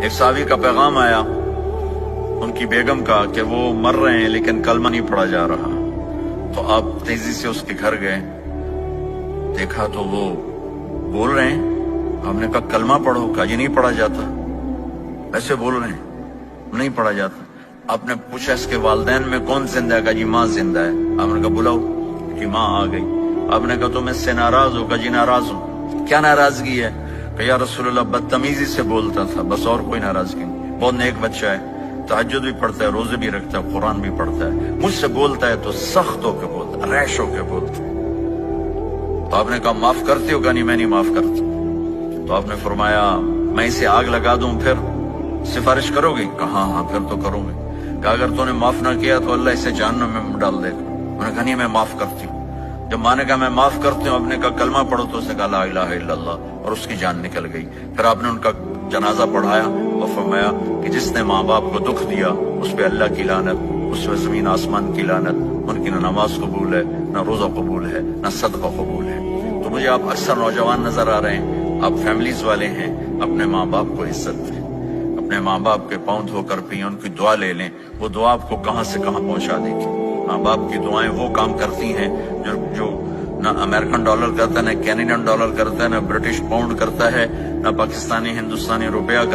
ایک صحابی کا پیغام آیا ان کی بیگم کا کہ وہ مر رہے ہیں لیکن کلمہ نہیں پڑھا جا رہا. تو آپ تیزی سے اس کے گھر گئے, دیکھا تو وہ بول رہے ہیں. ہم نے کہا کلمہ پڑھو, کہا جی نہیں پڑھا جاتا. ایسے بول رہے ہیں نہیں پڑھا جاتا. آپ نے پوچھا اس کے والدین میں کون زندہ ہے؟ کہا جی ماں زندہ ہے. آپ نے کہا بلاؤ. کہ ماں آ گئی. آپ نے کہا تم اس سے ناراض ہو؟ کہا جی ناراض ہوں. کیا ناراضگی ہے؟ کہ یا رسول اللہ بدتمیزی سے بولتا تھا, بس اور کوئی ناراضگی نہیں. بہت نیک بچہ ہے, تہجد بھی پڑھتا ہے, روزے بھی رکھتا ہے, قرآن بھی پڑھتا ہے. مجھ سے بولتا ہے تو سخت ہو کے بولتا ہے, ریش ہو کے بولتا ہے. تو آپ نے کہا معاف کرتے ہو؟ کہا نہیں میں نہیں معاف کرتا. تو آپ نے فرمایا میں اسے آگ لگا دوں پھر سفارش کرو گے؟ کہا ہاں پھر تو کروں گے. کہ اگر تو نے معاف نہ کیا تو اللہ اسے جہنم میں ڈال دے گا. انہوں نے کہا نہیں میں معاف کرتی ہوں. جب ماں نے کہا میں معاف کرتی ہوں, آپ نے کہا کلمہ پڑھو, تو اس نے کہا لا الہ الا اللہ, اور اس کی جان نکل گئی. پھر آپ نے ان کا جنازہ پڑھایا اور فرمایا کہ جس نے ماں باپ کو دکھ دیا اس پہ اللہ کی لعنت, اس پہ زمین آسمان کی لعنت. ان کی نہ نماز قبول ہے, نہ روزہ قبول ہے, نہ صدقہ قبول ہے. تو مجھے آپ اکثر نوجوان نظر آ رہے ہیں, آپ فیملیز والے ہیں, اپنے ماں باپ کو عزت دیں, اپنے ماں باپ کے پاؤں دھو کر پئیں, ان کی دعا لے لیں. وہ دعا آپ کو کہاں سے کہاں پہنچا دے گی. ماں باپ کی دعائیں وہ کام کرتی ہیں جو نہ امریکن ڈالر کرتا ہے, نہ کینیڈین ڈالر کرتا ہے, نہ برٹش پاؤنڈ کرتا ہے, نہ پاکستانی ہندوستانی روپیہ کرتا ہے.